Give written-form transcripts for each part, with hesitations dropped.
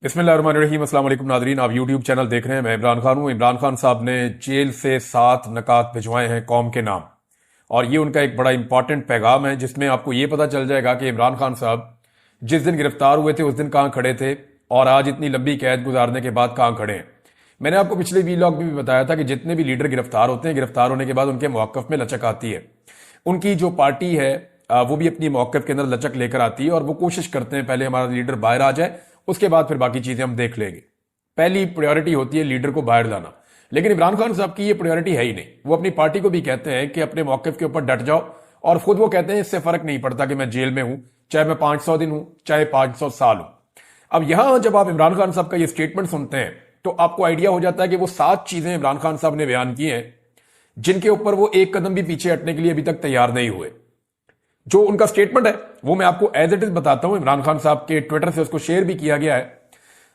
بسم اللہ الرحمن الرحیم۔ السلام علیکم ناظرین، آپ یوٹیوب چینل دیکھ رہے ہیں، میں عمران خان ہوں۔ عمران خان صاحب نے جیل سے 7 نکات بھجوائے ہیں قوم کے نام، اور یہ ان کا ایک بڑا امپورٹنٹ پیغام ہے جس میں آپ کو یہ پتا چل جائے گا کہ عمران خان صاحب جس دن گرفتار ہوئے تھے اس دن کہاں کھڑے تھے اور آج اتنی لمبی قید گزارنے کے بعد کہاں کھڑے ہیں۔ میں نے آپ کو پچھلے ویلاگ میں بھی بتایا تھا کہ جتنے بھی لیڈر گرفتار ہوتے ہیں، گرفتار ہونے کے بعد ان کے موقف میں لچک آتی ہے۔ ان کی جو پارٹی ہے وہ بھی اپنی موقف کے اندر لچک لے کر آتی ہے، اور وہ کوشش کرتے ہیں پہلے ہمارا لیڈر باہر آ جائے، اس کے بعد پھر باقی چیزیں ہم دیکھ لیں گے۔ پہلی پریورٹی ہوتی ہے لیڈر کو باہر لانا، لیکن عمران خان صاحب کی یہ پریورٹی ہے ہی نہیں۔ وہ اپنی پارٹی کو بھی کہتے ہیں کہ اپنے موقف کے اوپر ڈٹ جاؤ، اور خود وہ کہتے ہیں اس سے فرق نہیں پڑتا کہ میں جیل میں ہوں، چاہے میں 500 دن ہوں چاہے 500 سال ہوں۔ اب یہاں جب آپ عمران خان صاحب کا یہ سٹیٹمنٹ سنتے ہیں تو آپ کو آئیڈیا ہو جاتا ہے کہ وہ 7 چیزیں عمران خان صاحب نے بیان کی ہیں جن کے اوپر وہ ایک قدم بھی پیچھے ہٹنے کے لیے ابھی تک تیار نہیں ہوئے۔ جو ان کا سٹیٹمنٹ ہے وہ میں آپ کو ایز اٹ از بتاتا ہوں۔ عمران خان صاحب کے ٹویٹر سے اس کو شیئر بھی کیا گیا ہے۔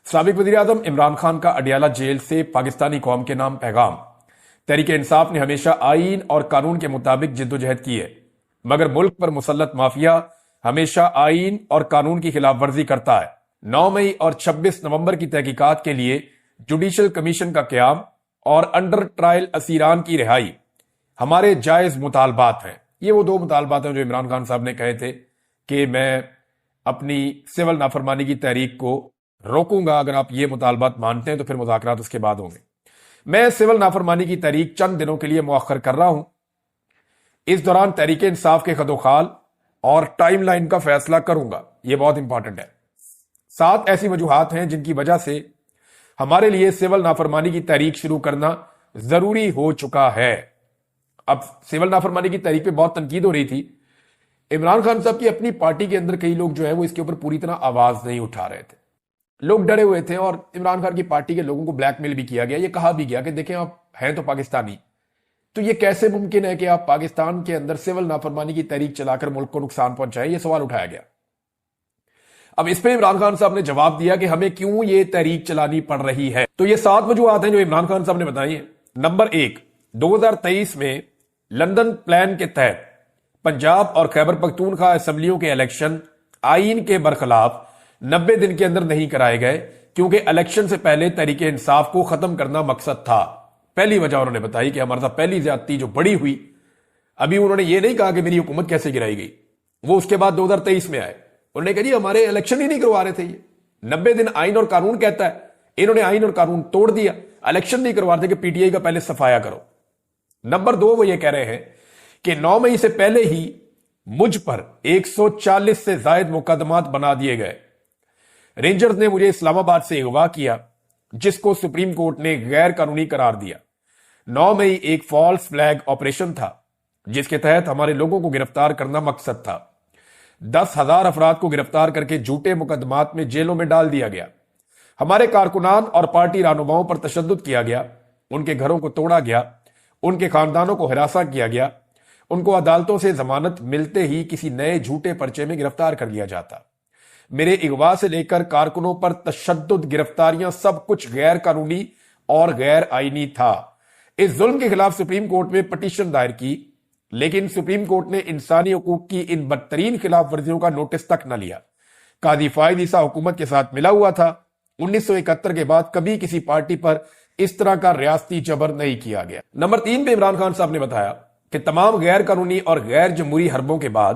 سابق وزیر اعظم عمران خان کا اڈیالہ جیل سے پاکستانی قوم کے نام پیغام۔ تحریک انصاف نے ہمیشہ آئین اور قانون کے مطابق جدوجہد کی ہے، مگر ملک پر مسلط مافیا ہمیشہ آئین اور قانون کی خلاف ورزی کرتا ہے۔ 9 مئی اور 26 نومبر کی تحقیقات کے لیے جوڈیشل کمیشن کا قیام اور انڈر ٹرائل اسیران کی رہائی ہمارے جائز مطالبات ہیں۔ یہ وہ 2 مطالبات ہیں جو عمران خان صاحب نے کہے تھے کہ میں اپنی سول نافرمانی کی تحریک کو روکوں گا، اگر آپ یہ مطالبات مانتے ہیں تو پھر مذاکرات اس کے بعد ہوں گے۔ میں سول نافرمانی کی تحریک چند دنوں کے لیے مؤخر کر رہا ہوں۔ اس دوران تحریک انصاف کے خد و خال اور ٹائم لائن کا فیصلہ کروں گا۔ یہ بہت امپورٹنٹ ہے۔ 7 ایسی وجوہات ہیں جن کی وجہ سے ہمارے لیے سول نافرمانی کی تحریک شروع کرنا ضروری ہو چکا ہے۔ اب سول نافرمانی کی تحریک پہ بہت تنقید ہو رہی تھی۔ عمران خان صاحب کی اپنی پارٹی کے اندر کئی لوگ جو ہیں وہ اس کے اوپر پوری طرح آواز نہیں اٹھا رہے تھے، لوگ ڈرے ہوئے تھے، اور عمران خان کی پارٹی کے لوگوں کو بلیک میل بھی کیا گیا۔ یہ کہا بھی گیا کہ دیکھیں آپ ہیں تو پاکستانی، تو یہ کیسے ممکن ہے کہ آپ پاکستان کے اندر سول نافرمانی کی تحریک چلا کر ملک کو نقصان پہنچائیں؟ یہ سوال اٹھایا گیا۔ اب اس پہ عمران خان صاحب نے جواب دیا کہ ہمیں کیوں یہ تحریک چلانی پڑ رہی ہے۔ تو یہ 7 وجوہات ہیں جو عمران خان صاحب نے بتائی ہیں۔ نمبر 1، 2023 میں لندن پلان کے تحت پنجاب اور خیبر پختونخوا اسمبلیوں کے الیکشن آئین کے برخلاف 90 دن کے اندر نہیں کرائے گئے، کیونکہ الیکشن سے پہلے تحریک انصاف کو ختم کرنا مقصد تھا۔ پہلی وجہ انہوں نے بتائی کہ ہمارے ساتھ پہلی زیادتی جو بڑی ہوئی، ابھی انہوں نے یہ نہیں کہا کہ میری حکومت کیسے گرائی گئی، وہ اس کے بعد 2023 میں آئے، انہوں نے کہا جی ہمارے الیکشن ہی نہیں کروا رہے تھے، یہ 90 دن آئین اور قانون کہتا ہے، انہوں نے آئین اور قانون توڑ دیا، الیکشن نہیں کروا رہے تھے کہ پی ٹی آئی کا پہلے صفایا کرو۔ نمبر 2، وہ یہ کہہ رہے ہیں کہ 9 مئی سے پہلے ہی مجھ پر 140 سے زائد مقدمات بنا دیے گئے۔ رینجرز نے مجھے اسلام آباد سے اغوا کیا، جس کو سپریم کورٹ نے غیر قانونی قرار دیا۔ 9 مئی ایک فالس فلیگ آپریشن تھا جس کے تحت ہمارے لوگوں کو گرفتار کرنا مقصد تھا۔ 10,000 افراد کو گرفتار کر کے جھوٹے مقدمات میں جیلوں میں ڈال دیا گیا۔ ہمارے کارکنان اور پارٹی رہنماؤں پر تشدد کیا گیا، ان کے گھروں کو توڑا گیا، ان کے خاندانوں کو ہراساں کیا گیا، ان کو عدالتوں سے ضمانت ملتے ہی کسی نئے جھوٹے پرچے میں گرفتار کر لیا جاتا۔ میرے اغوا سے لے کر کارکنوں پر تشدد، گرفتاریاں، سب کچھ غیر قانونی اور غیر آئینی تھا۔ اس ظلم کے خلاف سپریم کورٹ میں پٹیشن دائر کی، لیکن سپریم کورٹ نے انسانی حقوق کی ان بدترین خلاف ورزیوں کا نوٹس تک نہ لیا۔ قاضی فائد عیسیٰ حکومت کے ساتھ ملا ہوا تھا۔ 1971 کے بعد کبھی کسی پارٹی پر اس طرح کا ریاستی جبر نہیں کیا گیا۔ نمبر 3 پہ عمران خان صاحب نے بتایا کہ تمام غیر قانونی اور غیر جمہوری حربوں کے بعد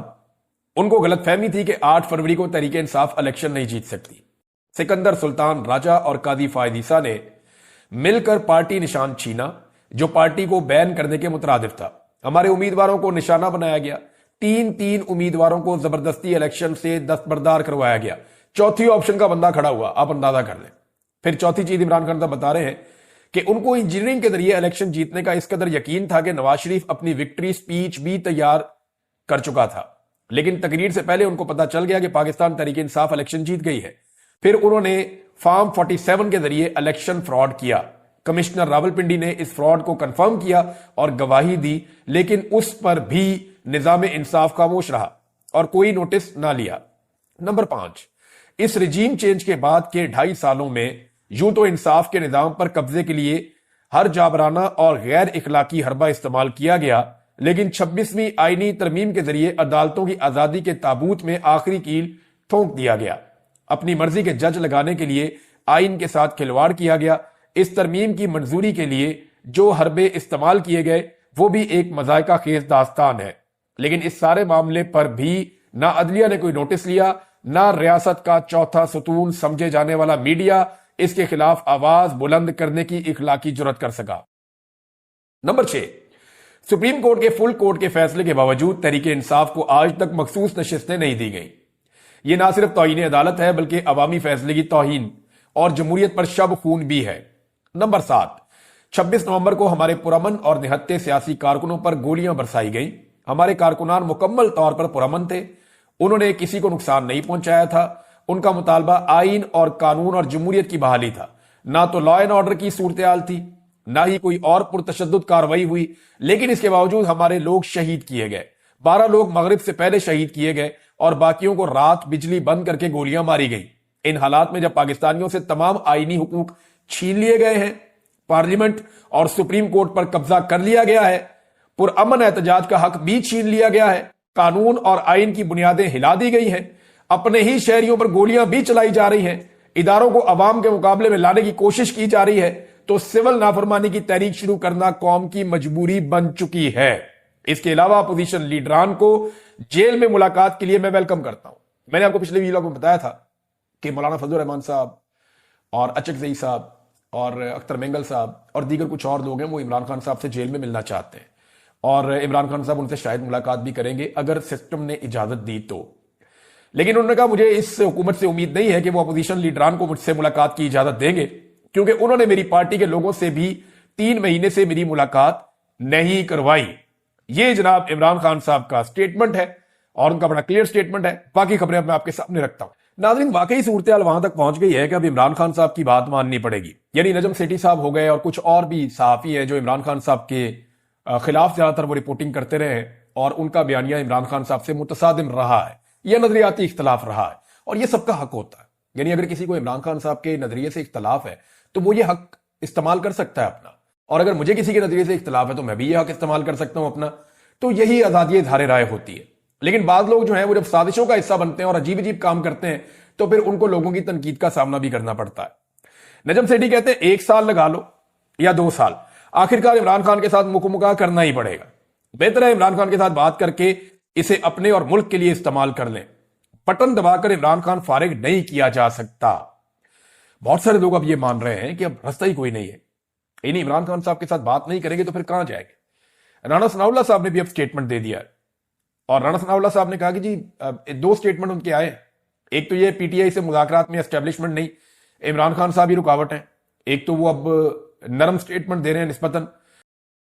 ان کو غلط فہمی تھی کہ 8 فروری کو تحریک انصاف الیکشن نہیں جیت سکتی۔ سکندر سلطان راجہ اور قاضی فائد عیسیٰ نے مل کر پارٹی نشان چھینا جو پارٹی کو بین کرنے کے مترادف تھا۔ ہمارے امیدواروں کو نشانہ بنایا گیا، 3 امیدواروں کو زبردستی الیکشن سے دستبردار کروایا گیا۔ چوتھی آپشن کا بندہ کھڑا ہوا، آپ اندازہ کر لیں۔ پھر چوتھی چیز عمران خان صاحب بتا رہے ہیں کہ ان کو انجینئرنگ کے ذریعے الیکشن جیتنے کا اس قدر یقین تھا کہ نواز شریف اپنی وکٹری سپیچ بھی تیار کر چکا تھا، لیکن تقریر سے پہلے ان کو پتا چل گیا کہ پاکستان تحریک انصاف الیکشن جیت گئی ہے۔ پھر انہوں نے فارم 47 کے ذریعے الیکشن فراڈ کیا۔ کمشنر راولپنڈی نے اس فراڈ کو کنفرم کیا اور گواہی دی، لیکن اس پر بھی نظام انصاف خاموش رہا اور کوئی نوٹس نہ لیا۔ نمبر 5، اس رجیم چینج کے بعد کے 2.5 سالوں میں یوں تو انصاف کے نظام پر قبضے کے لیے ہر جابرانہ اور غیر اخلاقی حربہ استعمال کیا گیا، لیکن 26ویں آئینی ترمیم کے ذریعے عدالتوں کی آزادی کے تابوت میں آخری کیل ٹھونک دیا گیا۔ اپنی مرضی کے جج لگانے کے لیے آئین کے ساتھ کھلواڑ کیا گیا. اس ترمیم کی منظوری کے لیے جو حربے استعمال کیے گئے وہ بھی ایک مذائقہ خیز داستان ہے. لیکن اس سارے معاملے پر بھی نہ عدلیہ نے کوئی نوٹس لیا، نہ ریاست کا چوتھا ستون سمجھے جانے والا میڈیا اس کے خلاف آواز بلند کرنے کی اخلاقی جرات کر سکا. نمبر 6، سپریم کورٹ کے فل کورٹ کے فیصلے کے باوجود تحریک انصاف کو آج تک مخصوص نشستیں نہیں دی گئیں. یہ نہ صرف توہین عدالت ہے بلکہ عوامی فیصلے کی توہین اور جمہوریت پر شب خون بھی ہے. نمبر 7، 26 نومبر کو ہمارے پرامن اور نہتے سیاسی کارکنوں پر گولیاں برسائی گئیں. ہمارے کارکنان مکمل طور پر پرامن تھے، انہوں نے کسی کو نقصان نہیں پہنچایا تھا. ان کا مطالبہ آئین اور قانون اور جمہوریت کی بحالی تھا، نہ تو لا اینڈ آرڈر کی صورتحال تھی، نہ ہی کوئی اور پرتشدد کارروائی ہوئی. لیکن اس کے باوجود ہمارے لوگ شہید کیے گئے. 12 لوگ مغرب سے پہلے شہید کیے گئے اور باقیوں کو رات بجلی بند کر کے گولیاں ماری گئیں. ان حالات میں جب پاکستانیوں سے تمام آئینی حقوق چھین لیے گئے ہیں، پارلیمنٹ اور سپریم کورٹ پر قبضہ کر لیا گیا ہے، پرامن احتجاج کا حق بھی چھین لیا گیا ہے، قانون اور آئین کی بنیادیں ہلا دی گئی ہیں، اپنے ہی شہریوں پر گولیاں بھی چلائی جا رہی ہیں، اداروں کو عوام کے مقابلے میں لانے کی کوشش کی جا رہی ہے، تو سول نافرمانی کی تحریک شروع کرنا قوم کی مجبوری بن چکی ہے. اس کے علاوہ اپوزیشن لیڈران کو جیل میں ملاقات کے لیے میں ویلکم کرتا ہوں. میں نے آپ کو پچھلے ویڈیو میں بتایا تھا کہ مولانا فضل الرحمان صاحب اور اچک زئی صاحب اور اختر مینگل صاحب اور دیگر کچھ اور لوگ ہیں وہ عمران خان صاحب سے جیل میں ملنا چاہتے ہیں، اور عمران خان صاحب ان سے شاید ملاقات بھی کریں گے اگر سسٹم نے اجازت دی تو. لیکن انہوں نے کہا مجھے اس حکومت سے امید نہیں ہے کہ وہ اپوزیشن لیڈران کو مجھ سے ملاقات کی اجازت دیں گے، کیونکہ انہوں نے میری پارٹی کے لوگوں سے بھی 3 مہینے سے میری ملاقات نہیں کروائی. یہ جناب عمران خان صاحب کا سٹیٹمنٹ ہے اور ان کا بڑا کلیئر سٹیٹمنٹ ہے. باقی خبریں میں آپ کے سامنے رکھتا ہوں. ناظرین، واقعی صورتحال وہاں تک پہنچ گئی ہے کہ اب عمران خان صاحب کی بات ماننی پڑے گی. یعنی نجم سیٹھی صاحب ہو گئے اور کچھ اور بھی صحافی ہیں جو عمران خان صاحب کے خلاف زیادہ تر وہ رپورٹنگ کرتے رہے ہیں، اور ان کا بیانیہ عمران خان صاحب سے متصادم رہا ہے یا نظریاتی اختلاف رہا ہے، اور یہ سب کا حق ہوتا ہے. یعنی اگر کسی کو عمران خان صاحب کے نظریے سے اختلاف ہے تو وہ یہ حق استعمال کر سکتا ہے اپنا، اور اگر مجھے کسی کے نظریے سے اختلاف ہے تو میں بھی یہ حق استعمال کر سکتا ہوں اپنا. تو یہی آزادی اظہار رائے ہوتی ہے. لیکن بعض لوگ جو ہیں وہ جب سازشوں کا حصہ بنتے ہیں اور عجیب عجیب کام کرتے ہیں تو پھر ان کو لوگوں کی تنقید کا سامنا بھی کرنا پڑتا ہے. نجم سیٹھی کہتے ہیں 1 سال لگا لو یا 2 سال، آخرکار عمران خان کے ساتھ مکمکا کرنا ہی پڑے گا. بہتر ہے عمران خان کے ساتھ بات کر کے اسے اپنے اور ملک کے لیے استعمال کر لیں. بٹن دبا کر عمران خان فارغ نہیں کیا جا سکتا. بہت سارے لوگ اب یہ مان رہے ہیں کہ اب راستہ ہی کوئی نہیں ہے، یعنی عمران خان صاحب کے ساتھ بات نہیں کریں گے تو پھر کہاں جائے گے. رانا ثناء اللہ صاحب نے بھی اب سٹیٹمنٹ دے دیا ہے، اور رانا ثناء اللہ صاحب نے کہا کہ جی 2 سٹیٹمنٹ ان کے آئے. ایک تو یہ پی ٹی آئی سے مذاکرات میں اسٹیبلشمنٹ نہیں، عمران خان صاحب ہی رکاوٹ ہیں. ایک تو وہ اب نرم سٹیٹمنٹ دے رہے ہیں نسبتاً